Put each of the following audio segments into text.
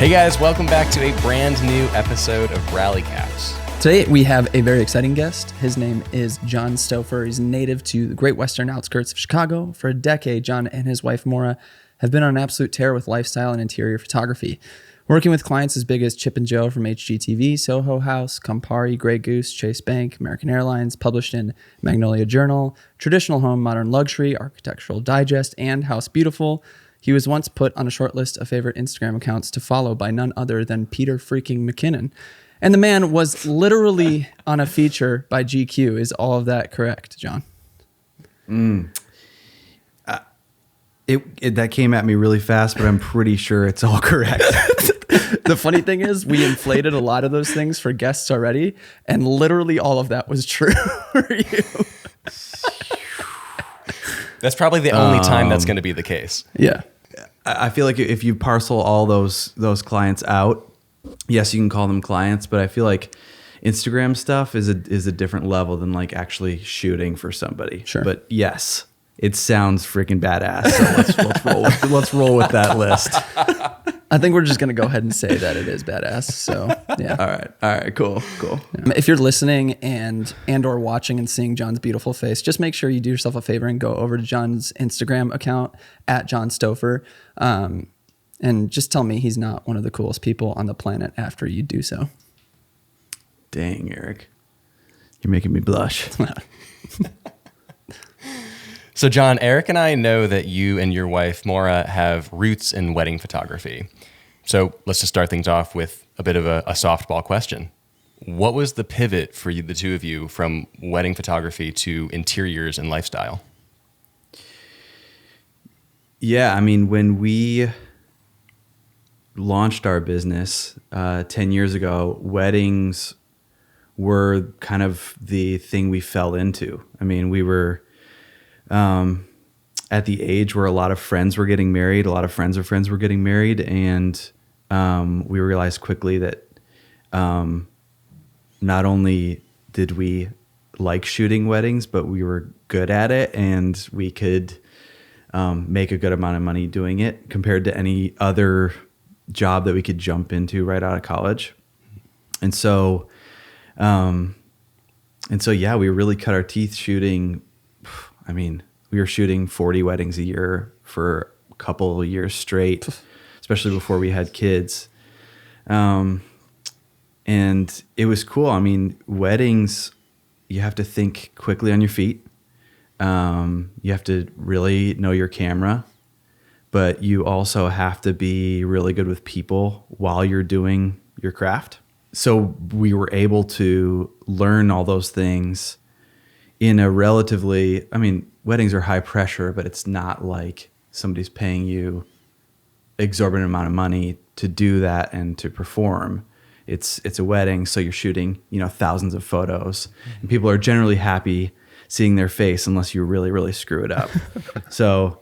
Hey guys, welcome back to a brand new episode of Rally Caps. Today we have a very exciting guest. His name is John Stoffer. He's native to the great western outskirts of Chicago. For a decade, John and his wife Maura have been on an absolute tear with lifestyle and interior photography, working with clients as big as Chip and Jo from HGTV, Soho House, Campari, Grey Goose, Chase Bank, American Airlines, published in Magnolia Journal, Traditional Home, Modern Luxury, Architectural Digest, and House Beautiful. He was once put on a short list of favorite Instagram accounts to follow by none other than Peter freaking McKinnon. And the man was literally on a feature by GQ. Is all of that correct, John? That came at me really fast, but I'm pretty sure it's all correct. The funny thing is we inflated a lot of those things for guests already, and literally all of that was true for you. That's probably the only time that's going to be the case. Yeah. I feel like if you parcel all those clients out, yes, you can call them clients, but I feel like Instagram stuff is a different level than like actually shooting for somebody. Sure. But yes, it sounds freaking badass. So let's roll with that list. I think we're just going to go ahead and say that it is badass. So, yeah. All right, cool. Yeah. If you're listening and or watching and seeing John's beautiful face, just make sure you do yourself a favor and go over to John's Instagram account at John Stoffer, and just tell me he's not one of the coolest people on the planet after you do so. Dang, Eric. You're making me blush. So John, Eric and I know that you and your wife, Maura, have roots in wedding photography. So let's just start things off with a bit of a softball question. What was the pivot for you, the two of you, from wedding photography to interiors and lifestyle? Yeah, I mean, when we launched our business 10 years ago, weddings were kind of the thing we fell into. I mean, we were at the age where a lot of friends were getting married, a lot of friends of friends were getting married, and we realized quickly that not only did we like shooting weddings, but we were good at it, and we could make a good amount of money doing it compared to any other job that we could jump into right out of college. And so yeah, we really cut our teeth shooting. I mean, we were shooting 40 weddings a year for a couple of years straight, especially before we had kids. And it was cool. I mean, weddings, you have to think quickly on your feet. You have to really know your camera, but you also have to be really good with people while you're doing your craft. So we were able to learn all those things in a relatively, I mean, weddings are high pressure, but it's not like somebody's paying you exorbitant amount of money to do that and to perform. It's a wedding, so you're shooting, thousands of photos, and people are generally happy seeing their face unless you really, really screw it up. So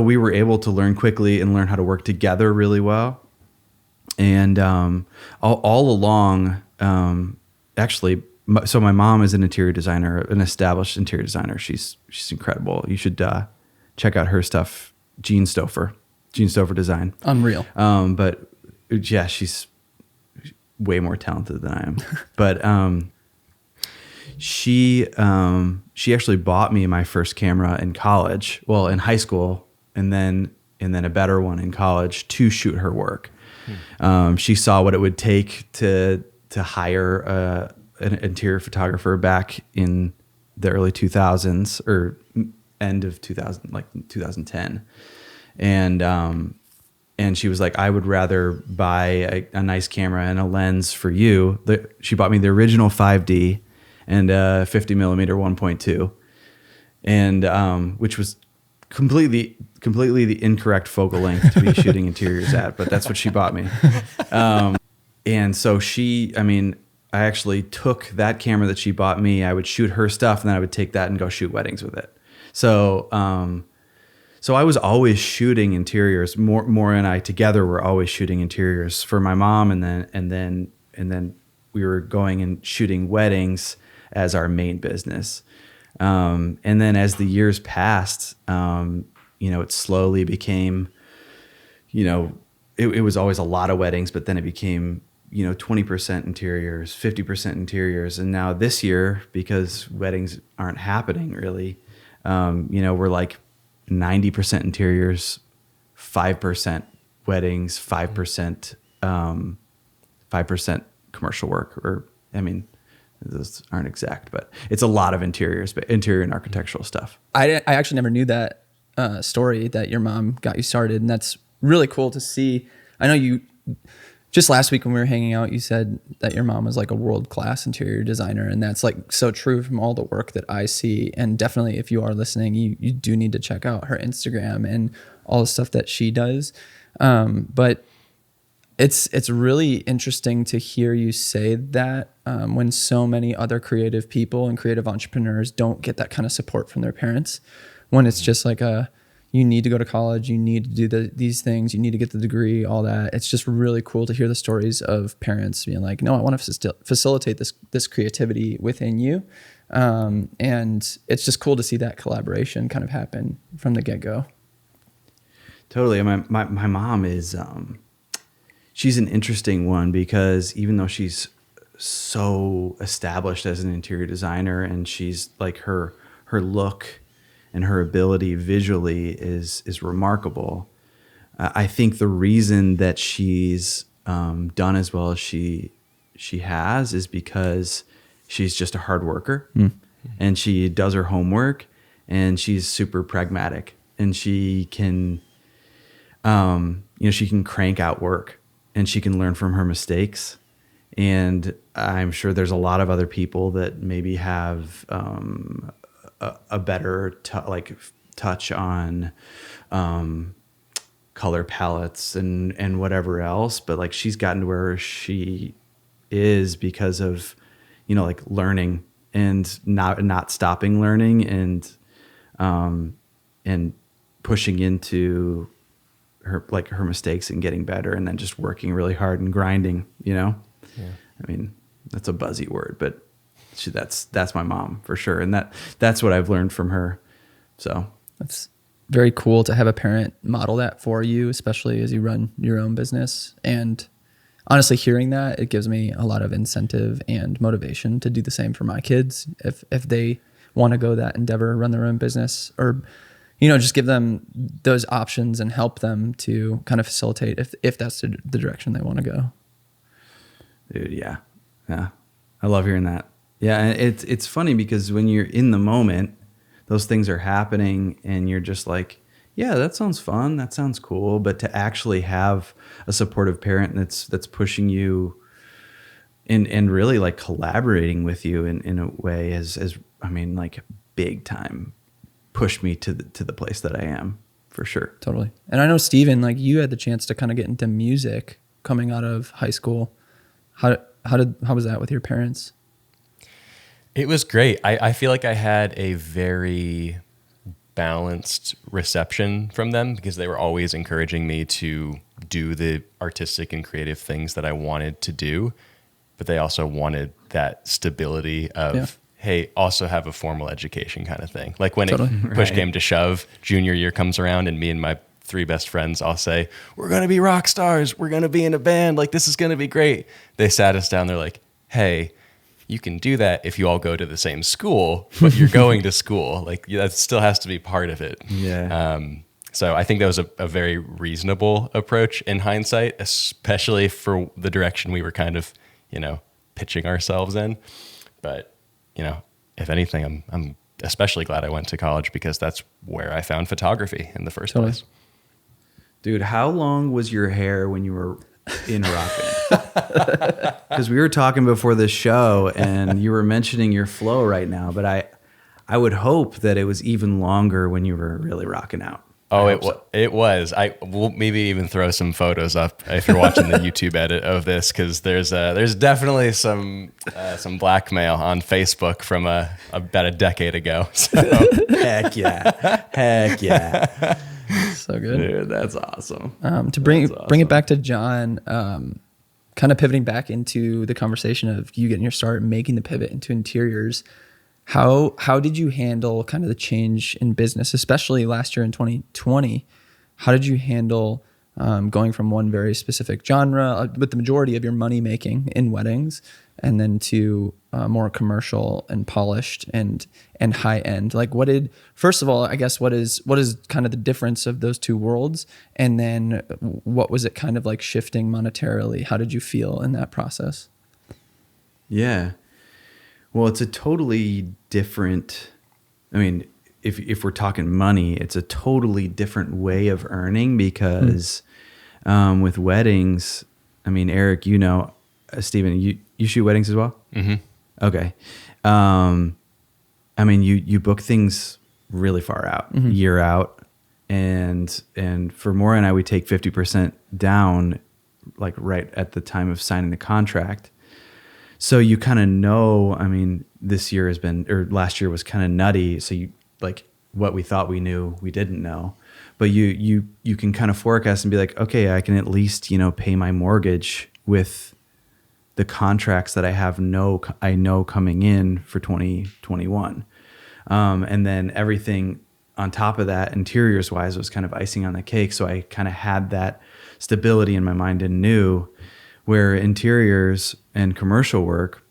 we were able to learn quickly and learn how to work together really well. And all along, actually, so my mom is an interior designer, an established interior designer. She's incredible. You should check out her stuff. Jean Stoffer Design. Unreal. But yeah, she's way more talented than I am. But she actually bought me my first camera in college. Well, in high school, and then a better one in college to shoot her work. She saw what it would take to hire an interior photographer back in the early 2000s or end of 2000, like 2010. And she was like, I would rather buy a nice camera and a lens for you. She bought me the original 5D and a 50 millimeter 1.2, and which was completely the incorrect focal length to be shooting interiors at, but that's what she bought me. And so I actually took that camera that she bought me. I would shoot her stuff, and then I would take that and go shoot weddings with it. So I was always shooting interiors. Maura and I together were always shooting interiors for my mom, and then we were going and shooting weddings as our main business. And then as the years passed, it slowly became, it was always a lot of weddings, but then it became, 20% interiors, 50% interiors. And now this year, because weddings aren't happening really, we're like 90% interiors, 5% weddings, 5%, 5% commercial work. Or, I mean, those aren't exact, but it's a lot of interiors, but interior and architectural stuff. I actually never knew that story that your mom got you started, and that's really cool to see. I know you just last week when we were hanging out, you said that your mom was like a world-class interior designer, and that's like so true from all the work that I see. And definitely, if you are listening, you do need to check out her Instagram and all the stuff that she does. But it's really interesting to hear you say that when so many other creative people and creative entrepreneurs don't get that kind of support from their parents, when it's just like you need to go to college, you need to do these things, you need to get the degree, all that. It's just really cool to hear the stories of parents being like, no, I want to facilitate this creativity within you. And it's just cool to see that collaboration kind of happen from the get-go. Totally. My mom is, she's an interesting one because even though she's so established as an interior designer and she's like her look and her ability visually is remarkable. I think the reason that she's done as well as she has is because she's just a hard worker and she does her homework and she's super pragmatic and she can, she can crank out work and she can learn from her mistakes. And I'm sure there's a lot of other people that maybe have a better touch on color palettes and whatever else, but like she's gotten to where she is because of like learning and not stopping learning and pushing into her mistakes and getting better and then just working really hard and grinding. I mean, that's a buzzy word, but that's my mom for sure. And that's what I've learned from her. So that's very cool to have a parent model that for you, especially as you run your own business. And honestly, hearing that, it gives me a lot of incentive and motivation to do the same for my kids. If they want to go that endeavor, run their own business, or, just give them those options and help them to kind of facilitate if that's the direction they want to go. Dude, yeah. I love hearing that. Yeah, it's funny because when you're in the moment, those things are happening and you're just like, yeah, that sounds fun, that sounds cool. But to actually have a supportive parent that's pushing you and really like collaborating with you in a way is I mean, like big time pushed me to the place that I am, for sure. Totally. And I know, Steven, like you had the chance to kind of get into music coming out of high school. How was that with your parents? It was great. I feel like I had a very balanced reception from them because they were always encouraging me to do the artistic and creative things that I wanted to do, but they also wanted that stability of, hey, also have a formal education kind of thing. Like when push came to shove, junior year comes around and me and my 3 best friends all say, we're going to be rock stars. We're going to be in a band. Like, this is going to be great. They sat us down. They're like, hey, you can do that if you all go to the same school, but you're going to school. Like, that still has to be part of it. Yeah. So I think that was a very reasonable approach in hindsight, especially for the direction we were kind of, pitching ourselves in. But, if anything, I'm especially glad I went to college because that's where I found photography in the first place. Dude, how long was your hair when you were in rock band? Because we were talking before this show and you were mentioning your flow right now, but I would hope that it was even longer when you were really rocking out. Oh, it was. I will maybe even throw some photos up if you're watching the YouTube edit of this, because there's definitely some blackmail on Facebook from about a decade ago. So. Heck yeah. So good. Dude, that's awesome. To bring it back to John, kind of pivoting back into the conversation of you getting your start, making the pivot into interiors. How did you handle kind of the change in business, especially last year in 2020? How did you handle going from one very specific genre with the majority of your money making in weddings, and then to more commercial and polished and high end. Like, first of all, I guess, what is kind of the difference of those two worlds? And then what was it kind of like shifting monetarily? How did you feel in that process? Yeah. Well, it's a totally different, I mean, if we're talking money, it's a totally different way of earning because with weddings, I mean, Eric, Stephen, you shoot weddings as well? Mm-hmm. Okay. I mean, you book things really far out, year out. And for Maura and I, we take 50% down, like right at the time of signing the contract. So you kind of know, I mean, last year was kind of nutty. So you, like, what we thought we knew, we didn't know. But you can kind of forecast and be like, okay, I can at least, pay my mortgage with the contracts that I know coming in for 2021. And then everything on top of that, interiors wise, was kind of icing on the cake. So I kind of had that stability in my mind and knew where interiors and commercial work,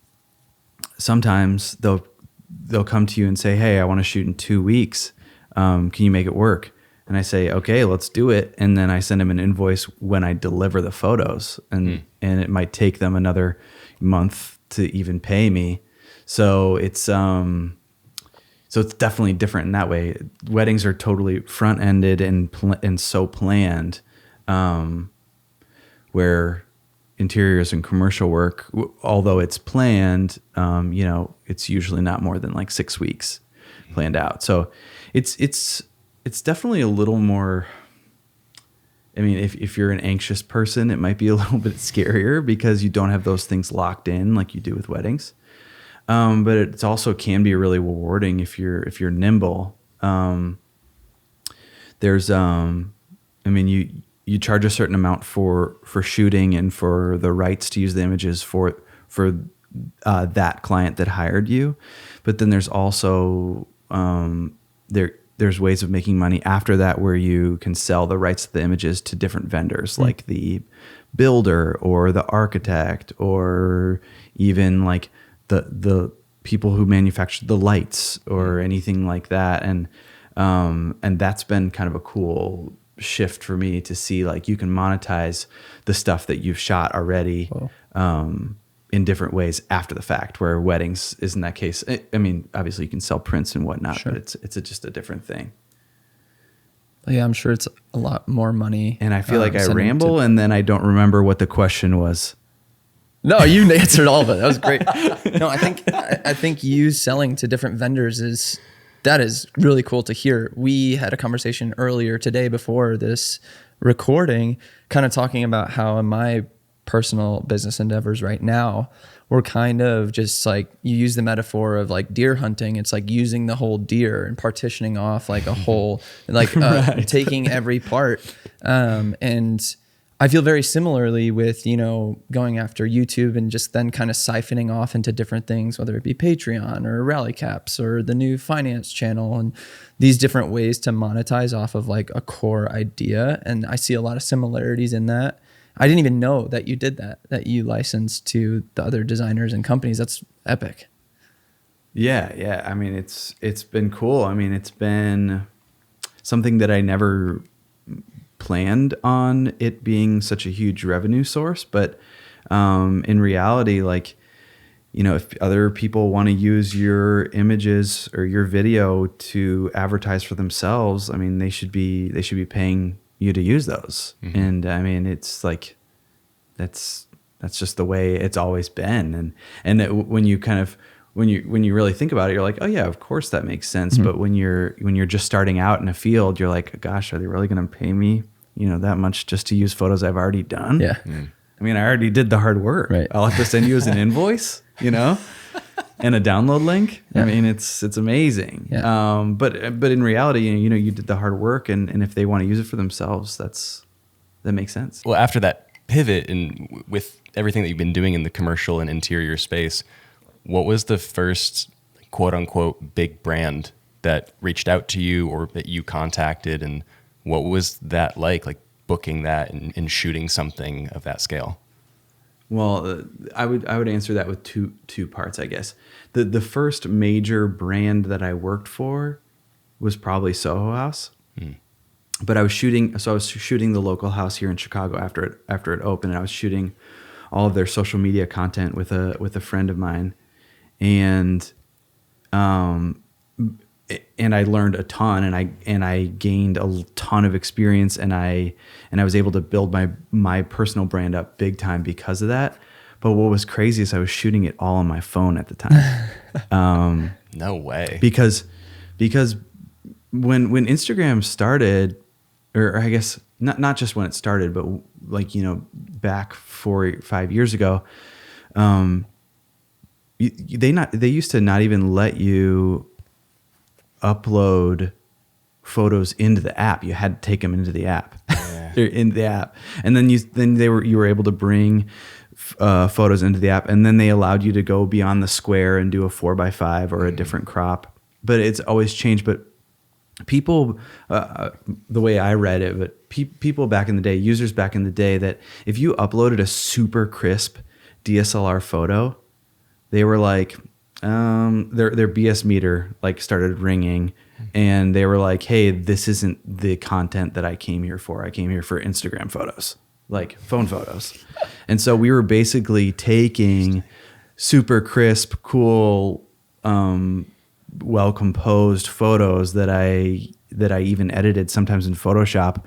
sometimes they'll come to you and say, hey, I want to shoot in 2 weeks. Can you make it work? And I say, okay, let's do it. And then I send them an invoice when I deliver the photos, and it might take them another month to even pay me. So it's definitely different in that way. Weddings are totally front ended and so planned, where interiors and commercial work, although it's planned, it's usually not more than like 6 weeks planned out. So it's definitely a little more, I mean, if you're an anxious person, it might be a little bit scarier because you don't have those things locked in like you do with weddings. But it also can be really rewarding if you're nimble. You charge a certain amount for shooting and for the rights to use the images for that client that hired you. But then there's also, there's ways of making money after that where you can sell the rights to the images to different vendors, like the builder or the architect, or even like the people who manufacture the lights or anything like that. And that's been kind of a cool shift for me to see, like, you can monetize the stuff that you've shot already. In different ways after the fact, where weddings isn't that case. I mean, obviously you can sell prints and whatnot, sure, but it's just a different thing. Yeah, I'm sure it's a lot more money. And I feel like I ramble and then I don't remember what the question was. No, you answered all of it. That was great. No, I think you selling to different vendors is really cool to hear. We had a conversation earlier today before this recording, kind of talking about how in my personal business endeavors right now, we're kind of just like, you use the metaphor of like deer hunting. It's like using the whole deer and partitioning off like a whole, like right, taking every part. And I feel very similarly with, going after YouTube and just then kind of siphoning off into different things, whether it be Patreon or Rally Caps or the new finance channel, and these different ways to monetize off of like a core idea. And I see a lot of similarities in that. I didn't even know that you did that you licensed to the other designers and companies. That's epic. Yeah. I mean, it's been cool. I mean, it's been something that I never planned on it being such a huge revenue source. But in reality, like, if other people want to use your images or your video to advertise for themselves, I mean, they should be paying you to use those. Mm-hmm. And I mean, it's like, that's just the way it's always been. And when you really think about it, you're like, oh yeah, of course that makes sense. Mm-hmm. But when you're just starting out in a field, you're like, gosh, are they really going to pay me, that much just to use photos I've already done? Yeah. Mm. I mean, I already did the hard work. Right. I'll have to send you as an invoice, and a download link. Yeah. I mean, it's amazing. Yeah. But in reality, you did the hard work, and if they want to use it for themselves, that makes sense. Well, after that pivot and with everything that you've been doing in the commercial and interior space, what was the first quote unquote big brand that reached out to you or that you contacted, and what was that like? Like, booking that and shooting something of that scale? Well, I would answer that with two parts, I guess. The first major brand that I worked for was probably Soho House. But I was shooting the local house here in Chicago after it opened, and I was shooting all of their social media content with a friend of mine, and I learned a ton, and I gained a ton of experience, and I was able to build my personal brand up big time because of that. But what was crazy is I was shooting it all on my phone at the time. No way. Because when Instagram started, or I guess not just when it started, but like, back 4 or 5 years ago, they used to not even let you upload photos into the app. You had to take them into the app. They're in the app, and then you were able to bring photos into the app, and then they allowed you to go beyond the square and do a 4x5 or a different crop. But it's always changed. But people, the way I read it, but people back in the day, users back in the day, that if you uploaded a super crisp DSLR photo, they were like, their BS meter like started ringing, and they were like, hey, this isn't the content that I came here for. I came here for Instagram photos, like phone photos. And so we were basically taking super crisp, cool, well-composed photos that I even edited sometimes in Photoshop,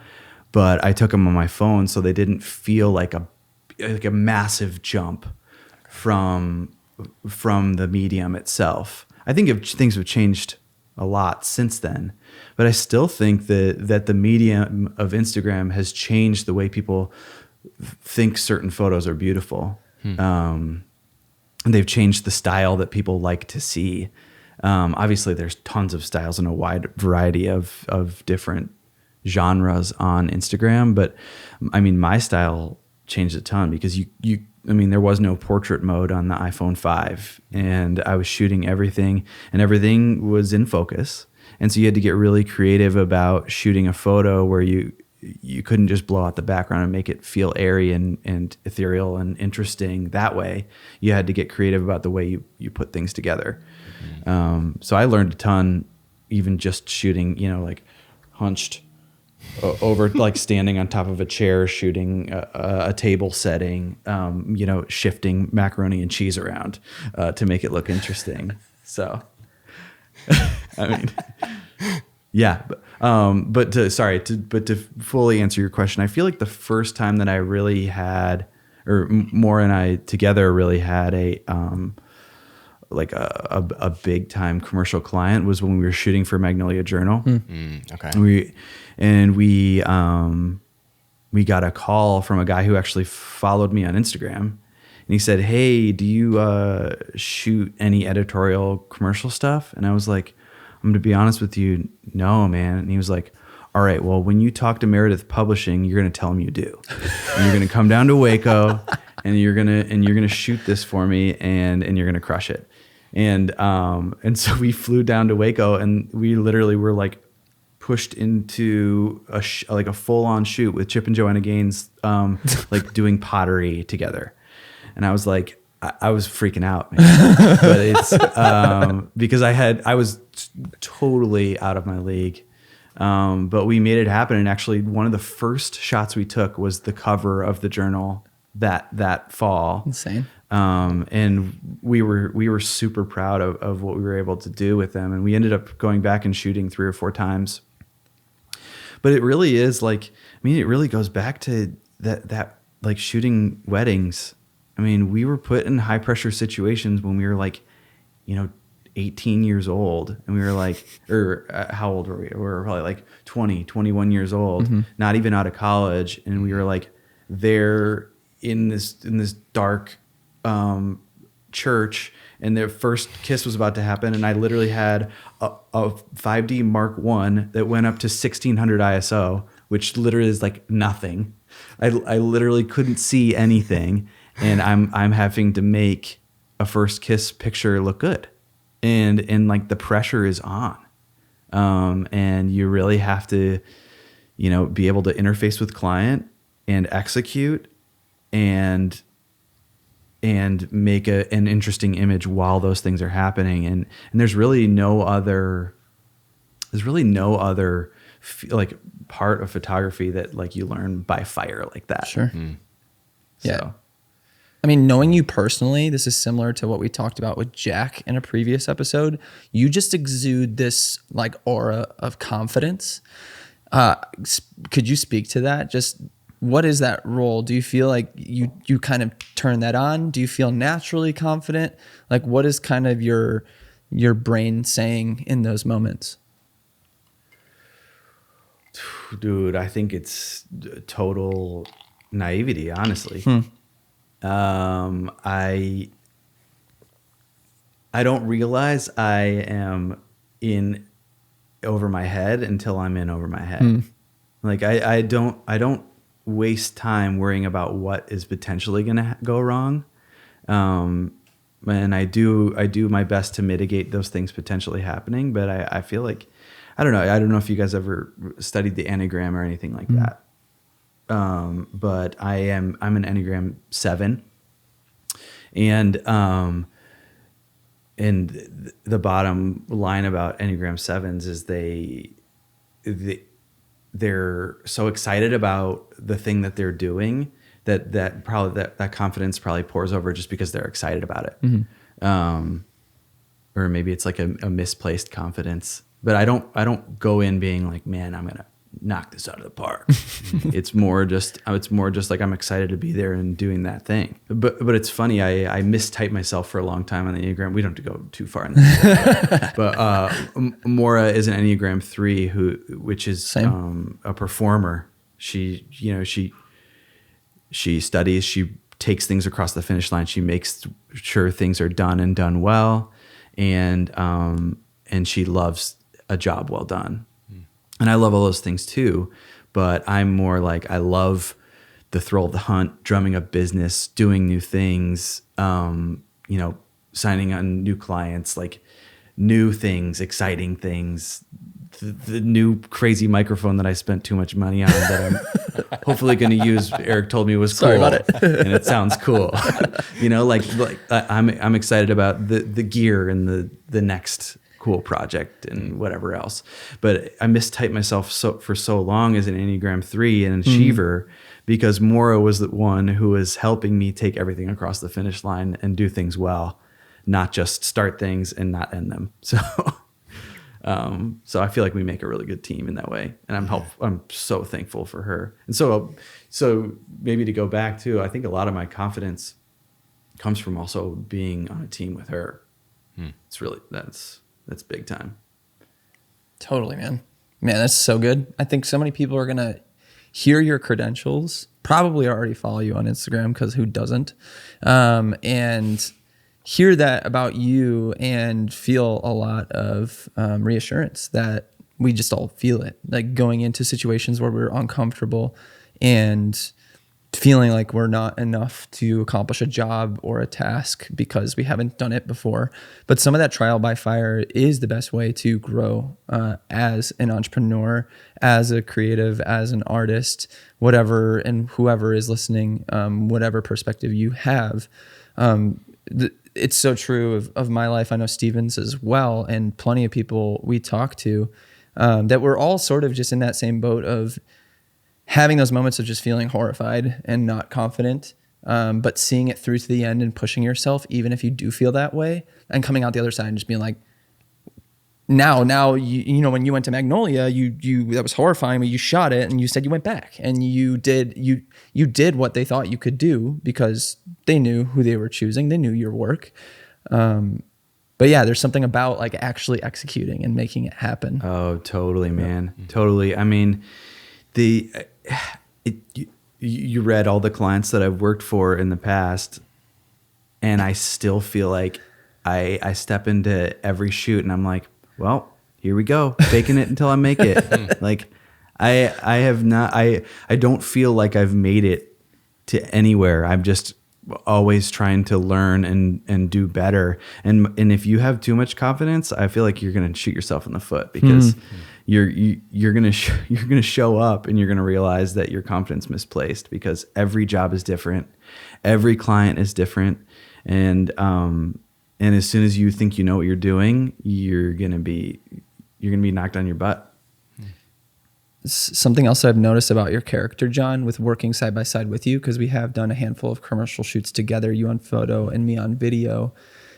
but I took them on my phone, so they didn't feel like a massive jump from the medium itself. I think things have changed a lot since then, but I still think that the medium of Instagram has changed the way people think certain photos are beautiful. And they've changed the style that people like to see. Obviously there's tons of styles and a wide variety of different genres on Instagram, but I mean, my style changed a ton because there was no portrait mode on the iPhone 5, and I was shooting everything, and everything was in focus. And so you had to get really creative about shooting a photo where you couldn't just blow out the background and make it feel airy and ethereal and interesting that way. You had to get creative about the way you put things together. So I learned a ton, even just shooting, like hunched over, like standing on top of a chair, shooting a table setting, shifting macaroni and cheese around to make it look interesting. So, I mean, yeah. But to fully answer your question, I feel like the first time that I really had, or Maura and I together really had a big time commercial client was when we were shooting for Magnolia Journal. Okay. We got a call from a guy who actually followed me on Instagram, and he said, hey, do you shoot any editorial commercial stuff? And I was like, I'm gonna be honest with you, no, man. And he was like, all right, well, when you talk to Meredith Publishing, you're gonna tell them you do. And you're gonna come down to Waco and you're gonna shoot this for me, and you're gonna crush it. And so we flew down to Waco, and we literally were like pushed into a full-on shoot with Chip and Joanna Gaines, like doing pottery together. And I was like, I was freaking out, man. But it's because I was totally out of my league. But we made it happen. And actually, one of the first shots we took was the cover of the journal that fall. Insane. And we were super proud of what we were able to do with them. And we ended up going back and shooting 3 or 4 times. But it really is like, it really goes back to that like shooting weddings. We were put in high pressure situations when we were like, 18 years old, and we were like, how old were we? We were probably like 20, 21 years old, not even out of college. And we were like there in this dark church, and their first kiss was about to happen, and I literally had a 5D Mark I that went up to 1600 ISO, which literally is like nothing. I literally couldn't see anything, and I'm having to make a first kiss picture look good, and like the pressure is on, and you really have to be able to interface with client and execute and make an interesting image while those things are happening. And there's really no other like part of photography that like you learn by fire like that. Sure. Yeah. So. I mean, knowing you personally, this is similar to what we talked about with Jack in a previous episode. You just exude this like aura of confidence. Could you speak to that? Just what is that role? Do you feel like you kind of turn that on? Do you feel naturally confident? Like what is kind of your brain saying in those moments? Dude, I think it's total naivety, honestly. I don't realize I am in over my head until I'm in over my head. Like I don't waste time worrying about what is potentially going to go wrong. And I do my best to mitigate those things potentially happening. But I feel like, I don't know if you guys ever studied the Enneagram or anything like that. But I'm an Enneagram 7, and the bottom line about Enneagram 7s is they're so excited about the thing that they're doing that confidence probably pours over just because they're excited about it. Or maybe it's like a misplaced confidence. But I don't go in being like, man, I'm gonna knock this out of the park. It's more just like I'm excited to be there and doing that thing. But it's funny, I mistyped myself for a long time on the Enneagram. We don't have to go too far in this. But Maura is an Enneagram 3 which is a performer. She studies, she takes things across the finish line. She makes sure things are done and done well, and she loves a job well done. And I love all those things too, but I'm more like, I love the thrill of the hunt, drumming up business, doing new things, signing on new clients, like new things, exciting things, the new crazy microphone that I spent too much money on that I'm hopefully going to use. Eric told me was cool. Sorry about it. And it sounds cool. I'm excited about the gear and the next cool project and whatever else. But I mistyped myself for so long as an Enneagram 3 and an achiever because Maura was the one who was helping me take everything across the finish line and do things well, not just start things and not end them. So I feel like we make a really good team in that way. And I'm so thankful for her. And so maybe to go back to, I think a lot of my confidence comes from also being on a team with her. It's really, that's big time. Totally, man. Man, that's so good. I think so many people are going to hear your credentials, probably already follow you on Instagram because who doesn't, and hear that about you and feel a lot of reassurance that we just all feel it, like going into situations where we're uncomfortable and feeling like we're not enough to accomplish a job or a task because we haven't done it before. But some of that trial by fire is the best way to grow as an entrepreneur, as a creative, as an artist, whatever, and whoever is listening, whatever perspective you have. It's so true of my life. I know Steven's as well, and plenty of people we talk to that we're all sort of just in that same boat of having those moments of just feeling horrified and not confident, but seeing it through to the end and pushing yourself, even if you do feel that way, and coming out the other side and just being like, now you know, when you went to Magnolia, you that was horrifying, but you shot it and you said you went back and you did what they thought you could do because they knew who they were choosing. They knew your work. But yeah, there's something about like actually executing and making it happen. Oh, totally, man. Yeah. Totally. I mean, you read all the clients that I've worked for in the past, and I still feel like I step into every shoot and I'm like, well, here we go, faking it until I make it. Like I don't feel like I've made it to anywhere. I'm just always trying to learn and do better. And if you have too much confidence, I feel like you're going to shoot yourself in the foot because you're gonna show up and you're gonna realize that your confidence misplaced, because every job is different, every client is different, and as soon as you think you know what you're doing, you're gonna be knocked on your butt. Something else I've noticed about your character, John, with working side by side with you, because we have done a handful of commercial shoots together, you on photo and me on video,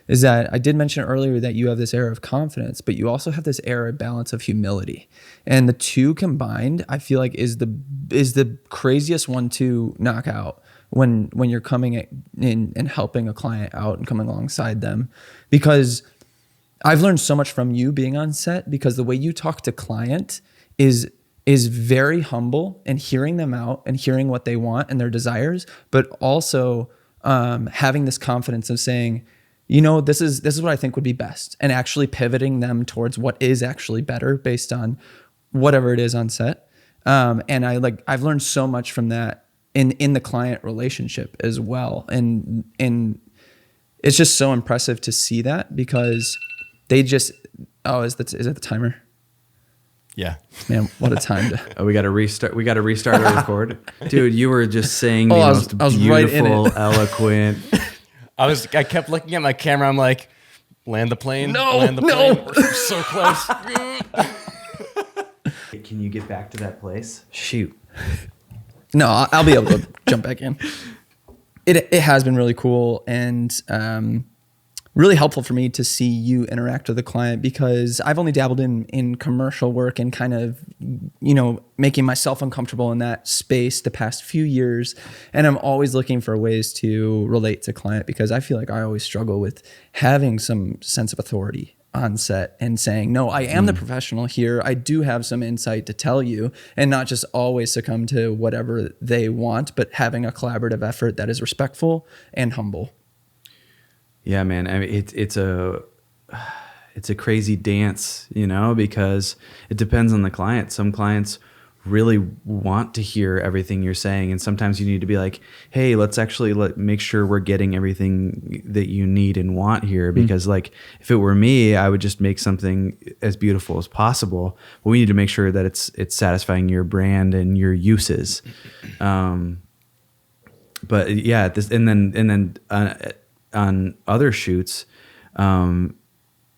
is that I did mention earlier that you have this air of confidence, but you also have this air of balance of humility. And the two combined, I feel like is the craziest one to knock out when you're coming in and helping a client out and coming alongside them. Because I've learned so much from you being on set, because the way you talk to client is very humble, and hearing them out and hearing what they want and their desires, but also having this confidence of saying, this is what I think would be best, and actually pivoting them towards what is actually better based on whatever it is on set. And I've learned so much from that in the client relationship as well. And it's just so impressive to see that, because they just, is that the timer? Yeah. Man, what a time to... We got to restart our record. Dude, you were just saying the most I was beautiful, right in it. eloquent. I kept looking at my camera. I'm like, land the plane. No, land the no. plane. We're so close. Can you get back to that place? Shoot. No, I'll be able to jump back in. It has been really cool, and really helpful for me to see you interact with the client, because I've only dabbled in commercial work and kind of, making myself uncomfortable in that space the past few years. And I'm always looking for ways to relate to client, because I feel like I always struggle with having some sense of authority on set and saying, no, I am the professional here. I do have some insight to tell you, and not just always succumb to whatever they want, but having a collaborative effort that is respectful and humble. Yeah, man. I mean, it's a crazy dance, because it depends on the client. Some clients really want to hear everything you're saying, and sometimes you need to be like, hey, let's actually make sure we're getting everything that you need and want here, because like, if it were me, I would just make something as beautiful as possible, but we need to make sure that it's satisfying your brand and your uses. But yeah, on other shoots,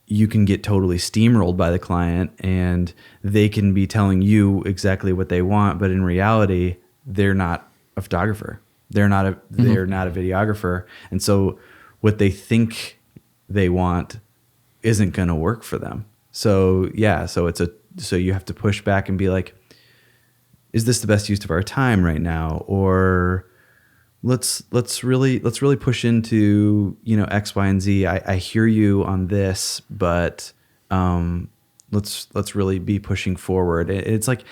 you can get totally steamrolled by the client, and they can be telling you exactly what they want, but in reality, they're not a photographer. They're not a videographer. And so what they think they want isn't going to work for them. So yeah, so you have to push back and be like, is this the best use of our time right now? Or let's really push into, X, Y, and Z. I hear you on this, but let's really be pushing forward. It's like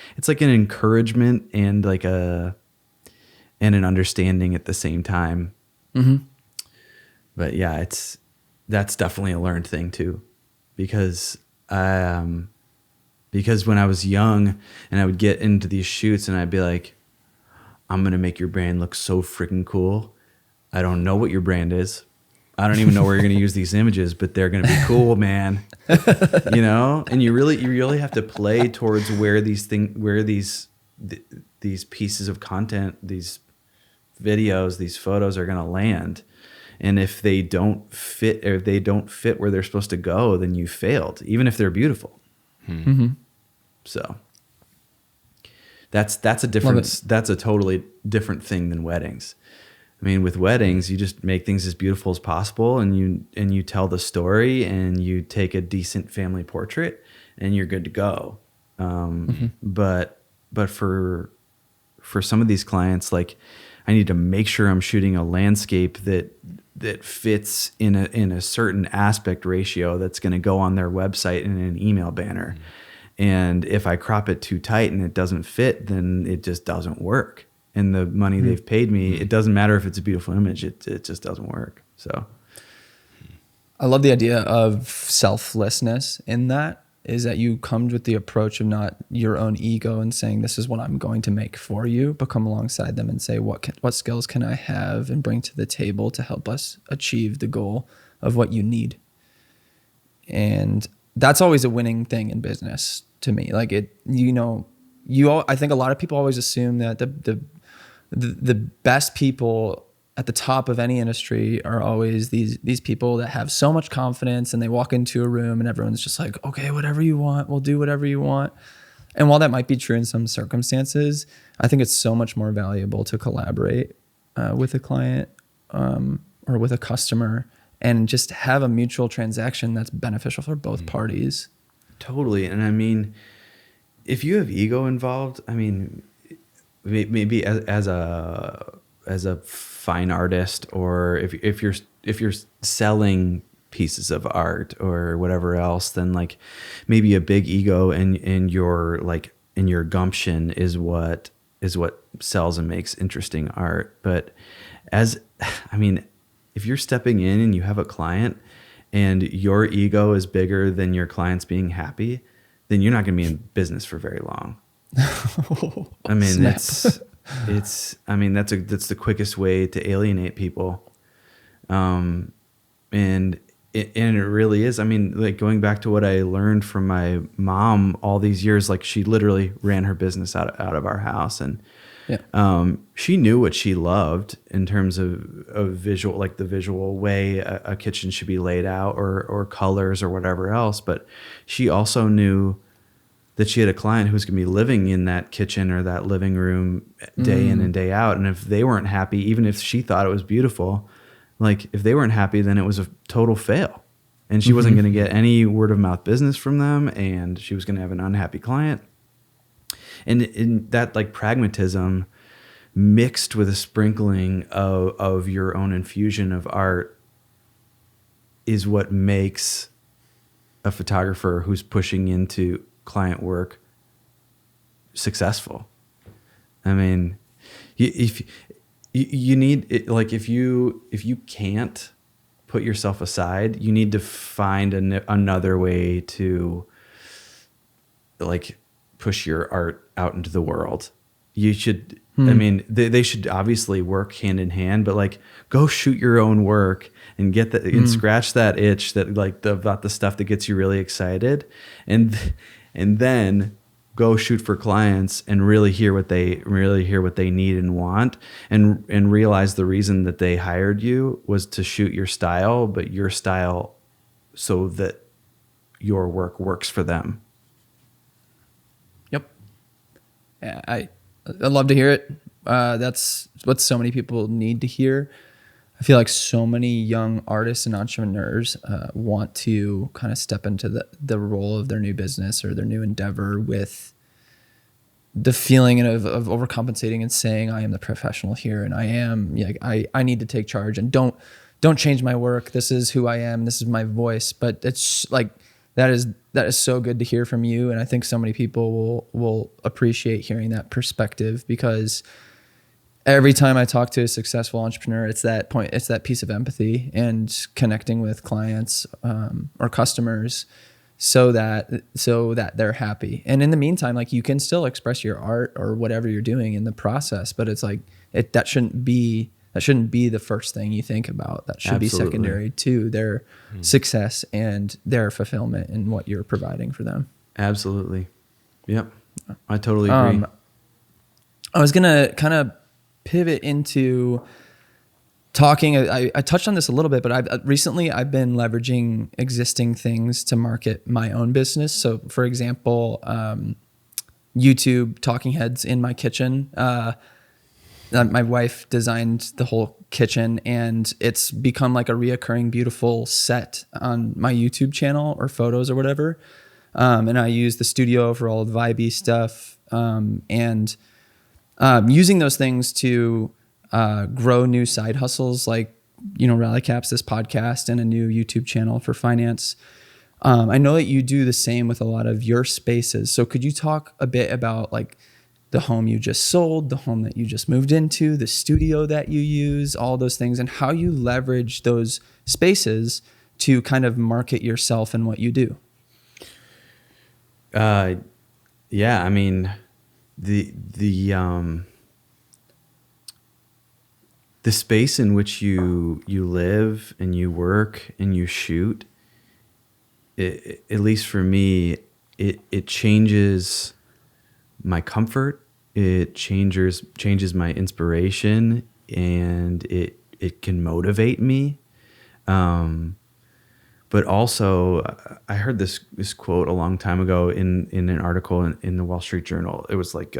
an encouragement and an understanding at the same time. Mm-hmm. But yeah, that's definitely a learned thing too, because when I was young and I would get into these shoots and I'd be like, I'm going to make your brand look so freaking cool. I don't know what your brand is. I don't even know where you're going to use these images, but they're going to be cool, man. And you really have to play towards where these pieces of content, these videos, these photos are going to land. And if they don't fit, or if they don't fit where they're supposed to go, then you failed, even if they're beautiful. Mm-hmm. So that's a difference. That's a totally different thing than weddings. I mean, with weddings, you just make things as beautiful as possible, and you tell the story, and you take a decent family portrait, and you're good to go. But for some of these clients, like, I need to make sure I'm shooting a landscape that fits in a certain aspect ratio that's going to go on their website in an email banner. And if I crop it too tight and it doesn't fit, then it just doesn't work. And the money they've paid me, it doesn't matter if it's a beautiful image, it just doesn't work. So I love the idea of selflessness in that, is that you come with the approach of not your own ego and saying, this is what I'm going to make for you, but come alongside them and say, what skills can I have and bring to the table to help us achieve the goal of what you need. And that's always a winning thing in business, to me. Like I think a lot of people always assume that the best people at the top of any industry are always these people that have so much confidence, and they walk into a room and everyone's just like, okay, whatever you want, we'll do whatever you want. And while that might be true in some circumstances, I think it's so much more valuable to collaborate with a client or with a customer and just have a mutual transaction that's beneficial for both parties. Totally. And I mean, if you have ego involved, I mean, maybe as a fine artist, or if you're selling pieces of art or whatever else, then like maybe a big ego and your gumption is what sells and makes interesting art. But if you're stepping in and you have a client and your ego is bigger than your client's being happy, then you're not going to be in business for very long. I mean, Snap. that's the quickest way to alienate people. And it really is. I mean, like going back to what I learned from my mom all these years, like she literally ran her business out of our house, and she knew what she loved in terms of visual, like the visual way a kitchen should be laid out, or colors or whatever else. But she also knew that she had a client who's going to be living in that kitchen or that living room day in and day out. And if they weren't happy, even if she thought it was beautiful, like if they weren't happy, then it was a total fail. And she wasn't going to get any word of mouth business from them. And she was going to have an unhappy client. And in that like pragmatism mixed with a sprinkling of your own infusion of art is what makes a photographer who's pushing into client work successful. I mean, if you need, like, if you can't put yourself aside, you need to find another way to like push your art out into the world. You should, I mean, they should obviously work hand in hand, but like go shoot your own work and get that and scratch that itch that like about the stuff that gets you really excited. And then go shoot for clients and really hear what they need and want, and realize the reason that they hired you was to shoot your style, but your style so that your work works for them. Yep. Yeah, I love to hear it. That's what so many people need to hear. I feel like so many young artists and entrepreneurs want to kind of step into the role of their new business or their new endeavor with the feeling of overcompensating and saying, I am the professional here, and I need to take charge, and don't change my work. This is who I am. This is my voice. But it's like, that is so good to hear from you. And I think so many people will appreciate hearing that perspective, because every time I talk to a successful entrepreneur, it's that piece of empathy and connecting with clients or customers so that they're happy. And in the meantime, like, you can still express your art or whatever you're doing in the process, but it's like that shouldn't be the first thing you think about. That should Absolutely. be secondary to their success and their fulfillment in what you're providing for them. Absolutely. Yep. I totally agree. I was going to kind of pivot into talking. I touched on this a little bit, but recently I've been leveraging existing things to market my own business. So for example, YouTube talking heads in my kitchen. My wife designed the whole kitchen, and it's become like a reoccurring beautiful set on my YouTube channel or photos or whatever. And I use the studio for all the vibey stuff. And using those things to grow new side hustles, like, Rally Caps, this podcast, and a new YouTube channel for finance. I know that you do the same with a lot of your spaces. So could you talk a bit about like the home you just sold, the home that you just moved into, the studio that you use, all those things, and how you leverage those spaces to kind of market yourself and what you do? Yeah, I mean, the space in which you live and you work and you shoot, at least for me, it changes my comfort. It changes my inspiration, and it can motivate me. But also, I heard this quote a long time ago in an article in the Wall Street Journal. It was like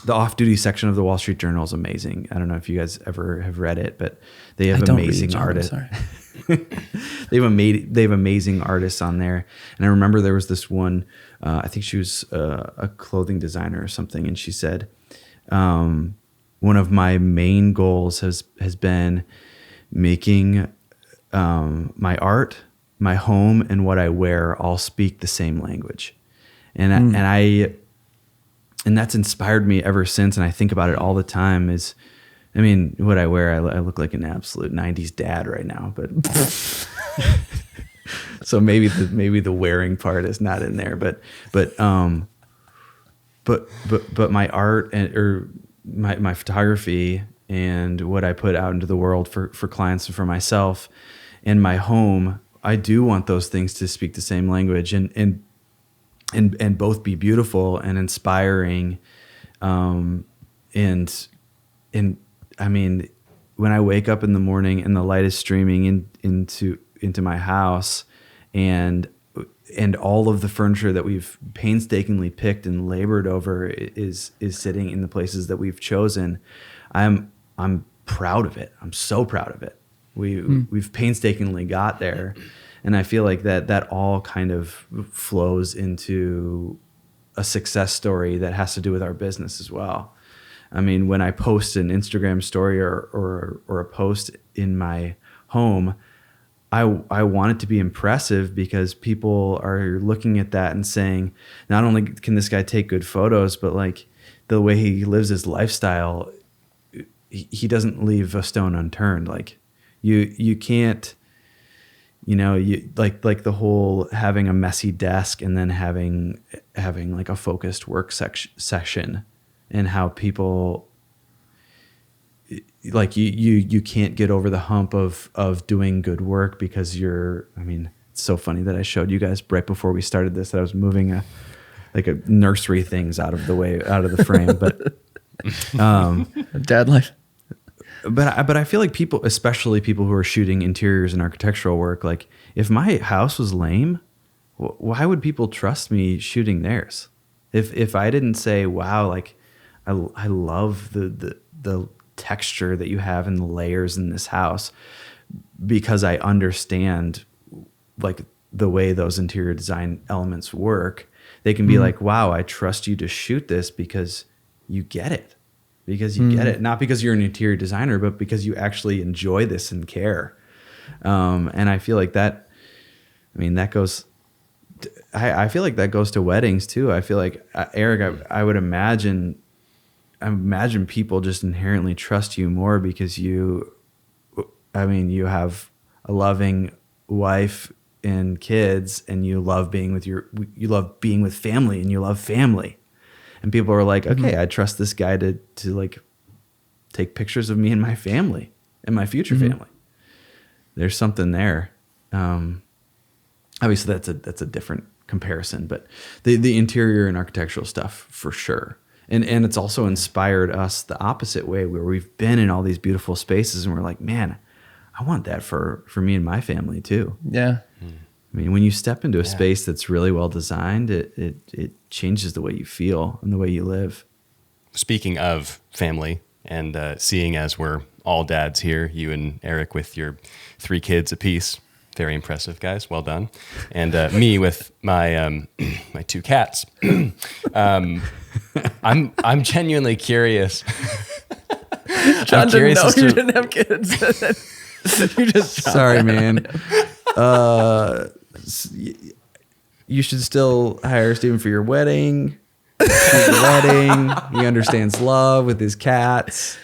the off-duty section of the Wall Street Journal is amazing. I don't know if you guys ever have read it, but they have amazing artists. They have amazing artists on there. And I remember there was this one. I think she was a clothing designer or something, and she said, "One of my main goals has been making my art, my home, and what I wear all speak the same language." And that's inspired me ever since. And I think about it all the time. What I wear, I look like an absolute 90s dad right now, but so maybe the wearing part is not in there, but my art or my photography and what I put out into the world for clients and for myself and my home, I do want those things to speak the same language and both be beautiful and inspiring. And I mean, when I wake up in the morning and the light is streaming into my house and all of the furniture that we've painstakingly picked and labored over is sitting in the places that we've chosen, I'm proud of it. I'm so proud of it. We've painstakingly got there. And I feel like that all kind of flows into a success story that has to do with our business as well. I mean, when I post an Instagram story or a post in my home, I want it to be impressive because people are looking at that and saying, not only can this guy take good photos, but like the way he lives his lifestyle, he doesn't leave a stone unturned. Like you can't, you like the whole having a messy desk and then having like a focused work session, and how people like you can't get over the hump of doing good work because it's so funny that I showed you guys right before we started this that I was moving a nursery things out of the frame, but dad life. But I feel like people, especially people who are shooting interiors and architectural work, like if my house was lame, why would people trust me shooting theirs? If I didn't say, wow, like I love the texture that you have and the layers in this house, because I understand like the way those interior design elements work, they can be like, wow, I trust you to shoot this because you get it. Because you get it, not because you're an interior designer, but because you actually enjoy this and care. And I feel like that goes, I feel like that goes to weddings too. I feel like, Eric, I would imagine people just inherently trust you more because you have a loving wife and kids, and you love being with family, and you love family. And people are like, okay, I trust this guy to like take pictures of me and my family and my future family. There's something there. Obviously that's a different comparison, but the interior and architectural stuff for sure. And it's also inspired us the opposite way, where we've been in all these beautiful spaces and we're like, man, I want that for me and my family too. Yeah. I mean, when you step into a space that's really well designed, it changes the way you feel and the way you live. Speaking of family and seeing as we're all dads here, you and Eric with your 3 kids apiece, very impressive, guys. Well done. And me with my my 2 cats. I'm genuinely curious. John didn't know you didn't have kids. You just sorry, man. You should still hire Steven for your wedding. He understands love with his cats.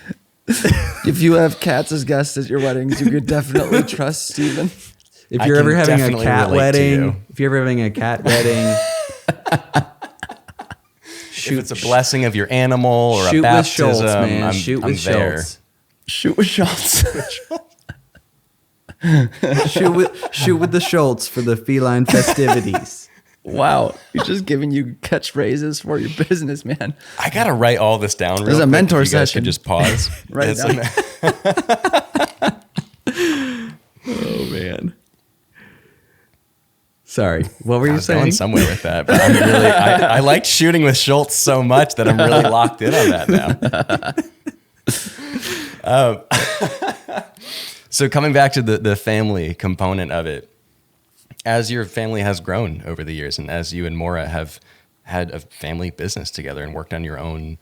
If you have cats as guests at your weddings, you could definitely trust Steven. If you're ever having a cat wedding, if it's a blessing of your animal or a baptism, with Schultz, man. Shoot with Schultz. Shoot with Schultz. shoot with the Schultz for the feline festivities. Wow. He's just giving you catchphrases for your business, man. I got to write all this down real There's a quick. mentor If you guys session. could just pause. Write it down. Oh man. Sorry. What were I you was going saying? somewhere with that, but I'm really, I liked shooting with Schultz so much that I'm really locked in on that now. So coming back to the family component of it, as your family has grown over the years, and as you and Maura have had a family business together and worked on your own,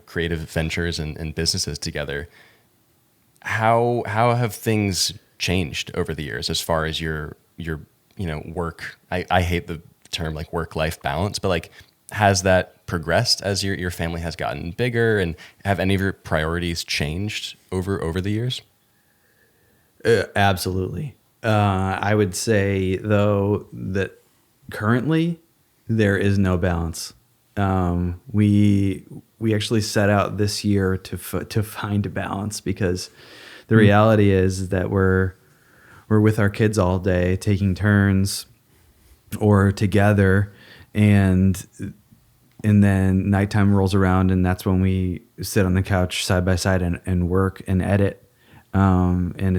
creative ventures and businesses together, how have things changed over the years as far as your work? I hate the term like work-life balance, but like, has that progressed as your family has gotten bigger, and have any of your priorities changed over the years? Absolutely. I would say though that currently there is no balance. We actually set out this year to find a balance, because the reality is that we're with our kids all day, taking turns or together, and then nighttime rolls around, and that's when we sit on the couch side by side and work and edit. And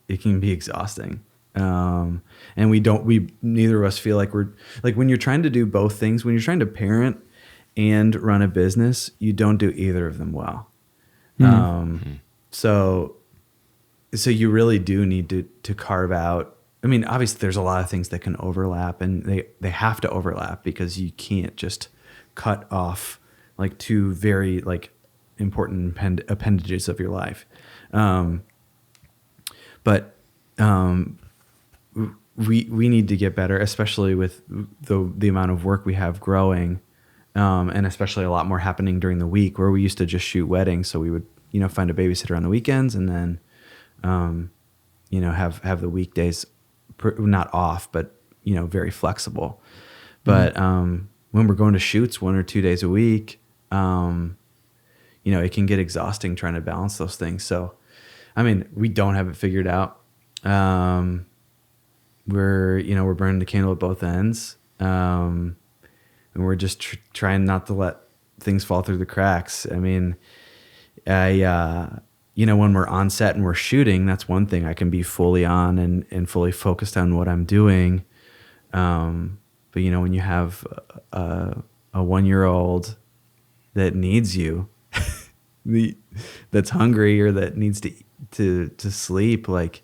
it can be exhausting. And neither of us feel like we're like, when you're trying to do both things, when you're trying to parent and run a business, you don't do either of them well. So you really do need to carve out. I mean, obviously there's a lot of things that can overlap, and they have to overlap, because you can't just cut off like two very like important appendages of your life. But we need to get better, especially with the amount of work we have growing, and especially a lot more happening during the week, where we used to just shoot weddings. So we would, find a babysitter on the weekends, and then, have the weekdays not off, but, very flexible. But when we're going to shoots 1 or 2 days a week, it can get exhausting trying to balance those things. So, I mean, we don't have it figured out. We're burning the candle at both ends. And we're just trying not to let things fall through the cracks. I mean, when we're on set and we're shooting, that's one thing. I can be fully on and fully focused on what I'm doing. But when you have a 1-year-old that needs you, that's hungry, or that needs to sleep, like,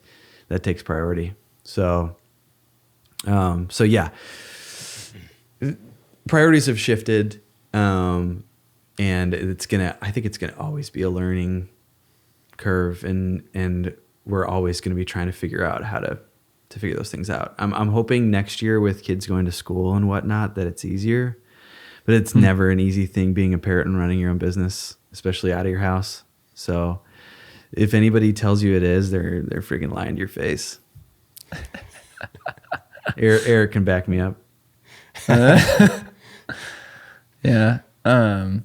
that takes priority. So yeah, priorities have shifted, and I think it's gonna always be a learning curve, and we're always gonna be trying to figure out how to figure those things out. I'm hoping next year, with kids going to school and whatnot, that it's easier, but it's never an easy thing being a parent and running your own business, especially out of your house. So if anybody tells you it is, they're freaking lying to your face. Eric can back me up. Yeah. I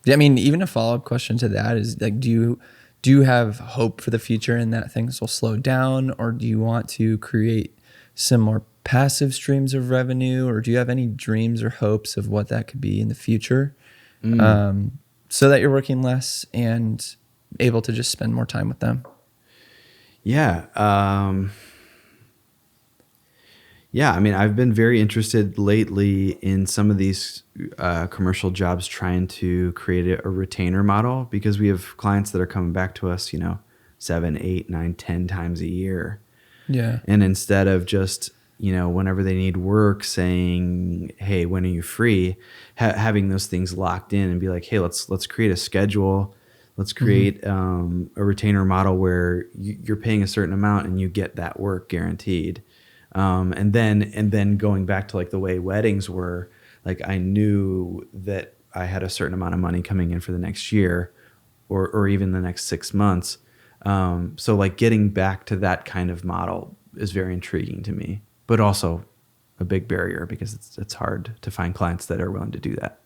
mean, even a follow-up question to that is, like, do you have hope for the future and that things will slow down, or do you want to create some more passive streams of revenue, or do you have any dreams or hopes of what that could be in the future, so that you're working less and able to just spend more time with them? Yeah. I mean, I've been very interested lately in some of these commercial jobs, trying to create a retainer model, because we have clients that are coming back to us, 7, 8, 9, 10 times a year. Yeah. And instead of just, whenever they need work, saying, hey, when are you free? Having those things locked in and be like, hey, let's create a schedule. Let's create a retainer model where you're paying a certain amount and you get that work guaranteed. And then going back to like the way weddings were, like, I knew that I had a certain amount of money coming in for the next year, or even the next 6 months. So like getting back to that kind of model is very intriguing to me, but also a big barrier, because it's hard to find clients that are willing to do that.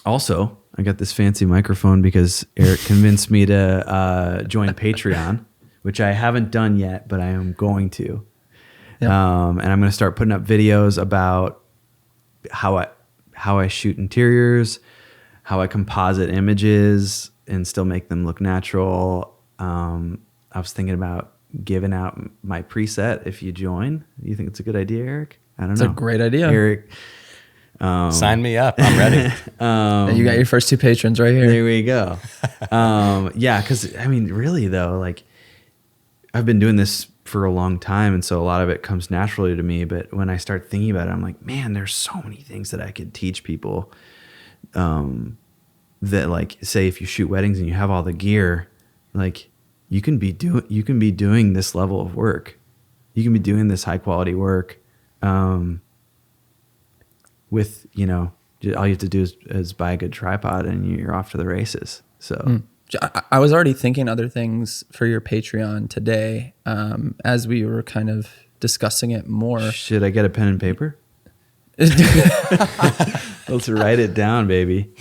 Also, I got this fancy microphone because Eric convinced me to join Patreon, which I haven't done yet, but I am going to. And I'm going to start putting up videos about how I shoot interiors, how I composite images and still make them look natural. I was thinking about giving out my preset if you join. You think it's a good idea, Eric? I don't know. It's a great idea. Eric. Sign me up. I'm ready. You got your first 2 patrons right here. There we go. Yeah, because I mean, really though, like I've been doing this for a long time, and so a lot of it comes naturally to me. But when I start thinking about it, I'm like, man, there's so many things that I could teach people. That like, say, if you shoot weddings and you have all the gear, like you can be doing this level of work. You can be doing this high quality work. With, you know, all you have to do is buy a good tripod and you're off to the races. So I was already thinking other things for your Patreon today, as we were kind of discussing it more. Should I get a pen and paper? Let's write it down, baby.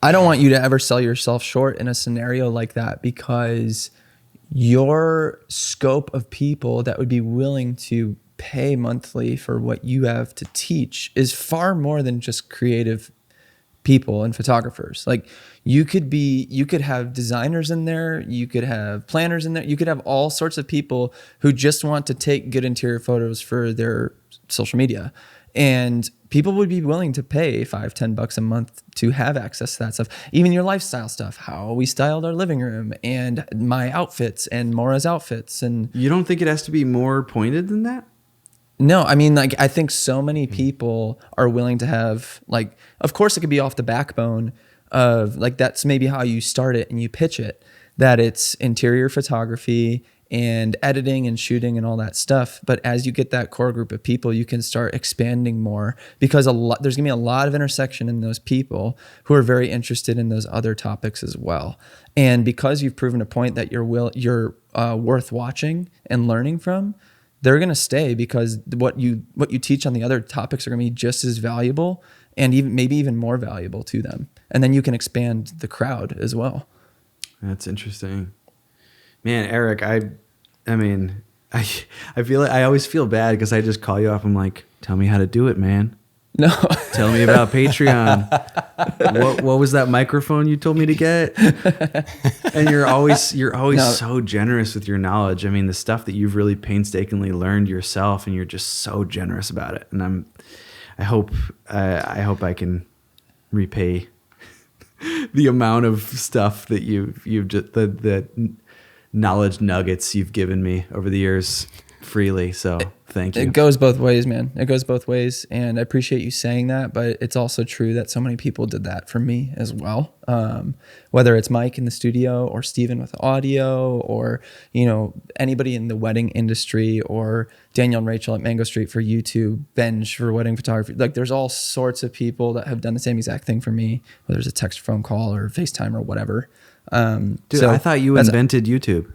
I don't want you to ever sell yourself short in a scenario like that, because your scope of people that would be willing to pay monthly for what you have to teach is far more than just creative people and photographers. Like you could have designers in there, you could have planners in there, you could have all sorts of people who just want to take good interior photos for their social media. And people would be willing to pay $5-10 a month to have access to that stuff. Even your lifestyle stuff, how we styled our living room, and my outfits and Maura's outfits. And you don't think it has to be more pointed than that? No, I mean, like, I think so many people are willing to have, like, of course it could be off the backbone of, like, that's maybe how you start it and you pitch it, that it's interior photography and editing and shooting and all that stuff. But as you get that core group of people, you can start expanding more, because there's gonna be a lot of intersection in those people who are very interested in those other topics as well. And because you've proven a point that you're worth watching and learning from, they're going to stay, because what you teach on the other topics are going to be just as valuable and maybe even more valuable to them. And then you can expand the crowd as well. That's interesting. Man, Eric, I mean, I feel like I always feel bad because I just call you up. I'm like, tell me how to do it, man. No. Tell me about Patreon. What was that microphone you told me to get? And you're always so generous with your knowledge. I mean, the stuff that you've really painstakingly learned yourself, and you're just so generous about it. And I hope I can repay the amount of stuff that you've just the knowledge nuggets you've given me over the years freely. So thank you. It goes both ways, man. It goes both ways. And I appreciate you saying that, but it's also true that so many people did that for me as well. Whether it's Mike in the studio, or Steven with audio, or, you know, anybody in the wedding industry, or Daniel and Rachel at Mango Street for YouTube, Benj for wedding photography. Like, there's all sorts of people that have done the same exact thing for me, whether it's a text or phone call or FaceTime or whatever. Dude, so I thought you invented YouTube.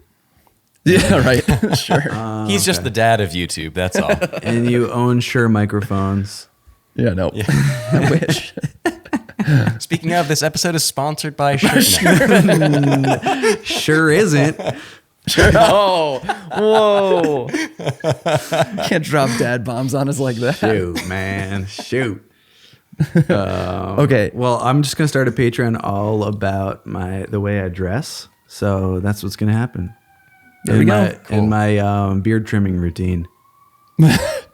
Yeah, right. Sure. He's just the dad of YouTube. That's all. And you own Shure microphones. Yeah, no. Yeah. I wish. Speaking of, this episode is sponsored by Shure. Sure isn't. Sure. Oh, whoa. Can't drop dad bombs on us like that. Shoot, man. Shoot. Okay. Well, I'm just going to start a Patreon all about the way I dress. So that's what's going to happen. There we go. Cool. In my beard trimming routine.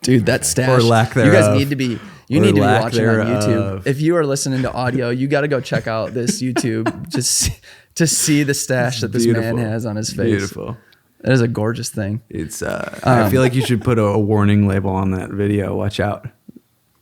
Dude, that stash. Or lack thereof. You guys need to be watching on YouTube. thereof. If you are listening to audio, you got to go check out this YouTube just to see the stash that this man has on his face. Beautiful. That is a gorgeous thing. It's I feel like you should put a warning label on that video. Watch out.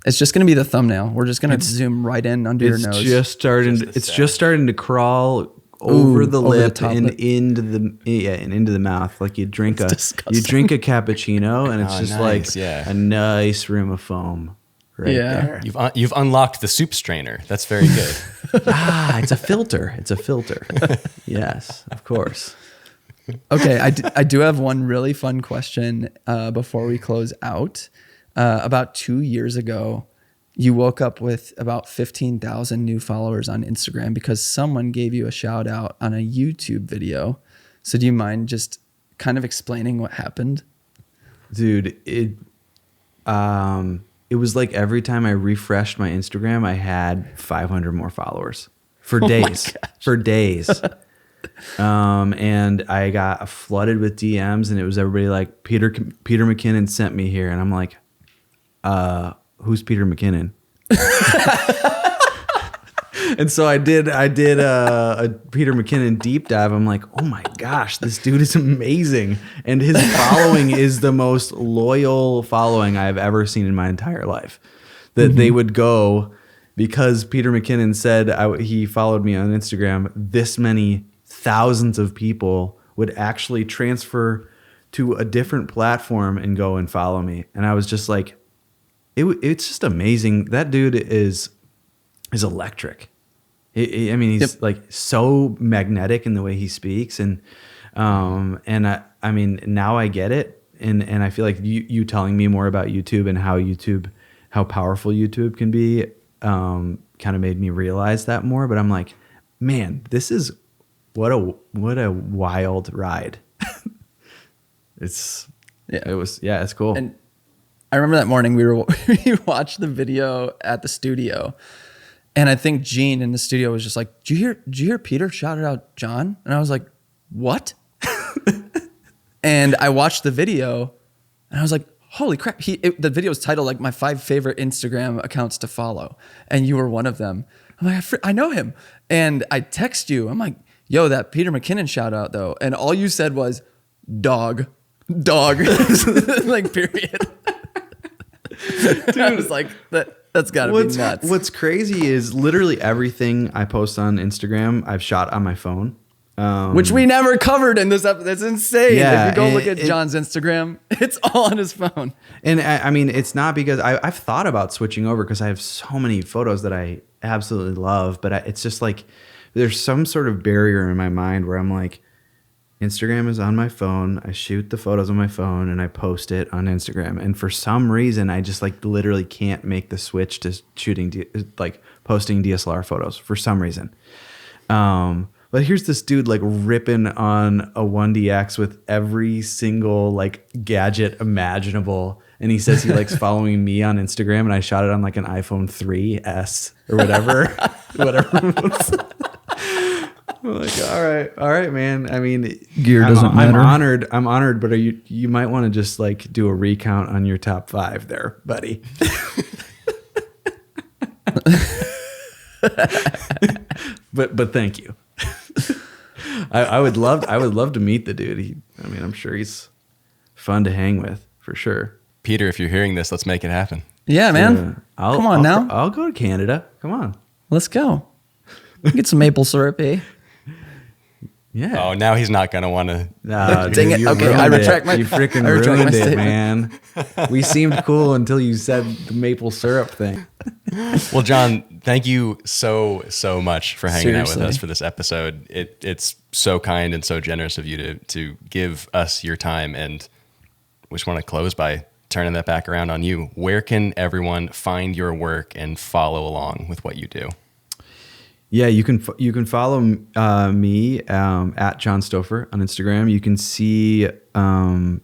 It's just going to be the thumbnil. We're just going to zoom right in under your nose. It's just starting to crawl over the lip and lip. into the mouth, like you drink a cappuccino, and it's just nice, like a nice rim of foam right there. You've unlocked the soup strainer. That's very good. It's a filter. It's a filter. Yes, of course. Okay, I do have one really fun question before we close out. About 2 years ago, you woke up with about 15,000 new followers on Instagram because someone gave you a shout out on a YouTube video. So do you mind just kind of explaining what happened? Dude, it was like every time I refreshed my Instagram, I had 500 more followers for days. For days. And I got flooded with DMs, and it was everybody like, Peter McKinnon sent me here, and I'm like, who's Peter McKinnon? And so I did a Peter McKinnon deep dive. I'm like, oh my gosh, this dude is amazing. And his following is the most loyal following I've ever seen in my entire life. That they would go, because Peter McKinnon said he followed me on Instagram, this many thousands of people would actually transfer to a different platform and go and follow me. And I was just like, it's just amazing. That dude is electric. I mean, he's like so magnetic in the way he speaks, and I mean, now I get it, and I feel like you telling me more about YouTube and how powerful YouTube can be, kind of made me realize that more. But I'm like, man, this is what a wild ride. It's cool. And I remember that morning we watched the video at the studio. And I think Gene in the studio was just like, did you hear Peter shouted out John? And I was like, what? And I watched the video and I was like, holy crap. The video was titled like my 5 favorite Instagram accounts to follow. And you were one of them. I'm like, I know him. And I text you. I'm like, yo, that Peter McKinnon shout out though. And all you said was dog, like period. Dude, I was like, that's gotta be nuts. What's crazy is literally everything I post on Instagram, I've shot on my phone. Which we never covered in this episode. That's insane. Yeah, if you go look at John's Instagram, it's all on his phone. And I mean, it's not because I've thought about switching over because I have so many photos that I absolutely love, but it's just like there's some sort of barrier in my mind where I'm like, Instagram is on my phone. I shoot the photos on my phone and I post it on Instagram. And for some reason, I just like literally can't make the switch to posting DSLR photos for some reason. But here's this dude like ripping on a 1DX with every single like gadget imaginable. And he says he likes following me on Instagram, and I shot it on like an iPhone 3S or whatever. I'm like, all right, man. I mean, gear doesn't matter. I'm honored, but you might want to just like do a recount on your top 5 there, buddy. but thank you. I would love to meet the dude. I'm sure he's fun to hang with for sure. Peter, if you're hearing this, let's make it happen. Yeah, man. Come on now. I'll go to Canada. Come on. Let's go. Get some maple syrup, eh? Yeah. Oh, now he's not going to want to. No, dang it. Okay, I retract my. You freaking ruined it, man. We seemed cool until you said the maple syrup thing. Well, John, thank you so much for hanging out with Seriously. us for this episode. It's so kind and so generous of you to give us your time. And we just want to close by turning that back around on you. Where can everyone find your work and follow along with what you do? Yeah, you can follow me at John Stoffer on Instagram. You can see my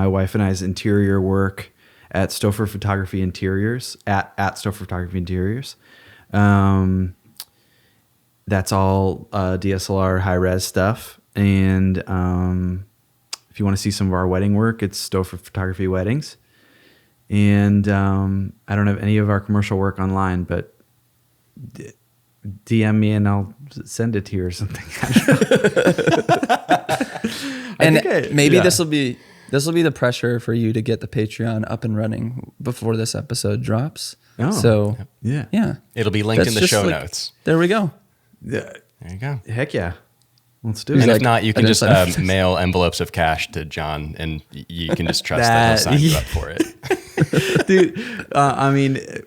wife and I's interior work at Stoffer Photography Interiors at Stoffer Photography Interiors. That's all DSLR high res stuff. And if you want to see some of our wedding work, it's Stoffer Photography Weddings. And I don't have any of our commercial work online, but DM me and I'll send it to you or something. Maybe this will be the pressure for you to get the Patreon up and running before this episode drops. Oh, so yeah. It'll be linked in the show like, notes. There we go. Yeah. There you go. Heck yeah. Let's do it. And like, if not, you can I just just- mail envillopes of cash to John, and you can just trust that he'll sign you up for it. Dude,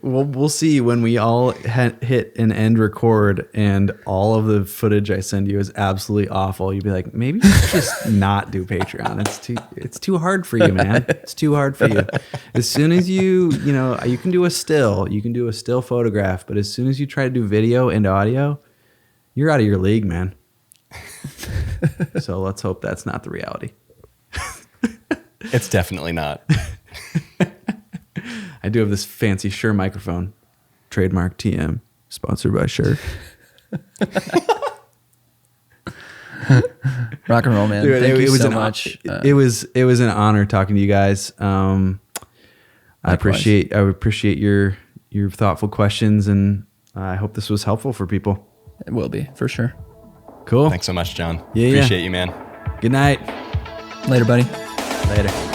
we'll see when we all hit and end record and all of the footage I send you is absolutely awful. You'd be like, maybe just not do Patreon. It's too hard for you, man. It's too hard for you. As soon as you can do a still photograph, but as soon as you try to do video and audio, you're out of your league, man. So let's hope that's not the reality. It's definitely not. I do have this fancy Shure microphone, trademark TM, sponsored by Shure. Rock and roll, man. Dude, Thank you was so an, much. It was an honor talking to you guys. I appreciate your thoughtful questions, and I hope this was helpful for people. It will be, for sure. Cool. Thanks so much, John. Yeah. Appreciate you, man. Good night. Later, buddy. Later.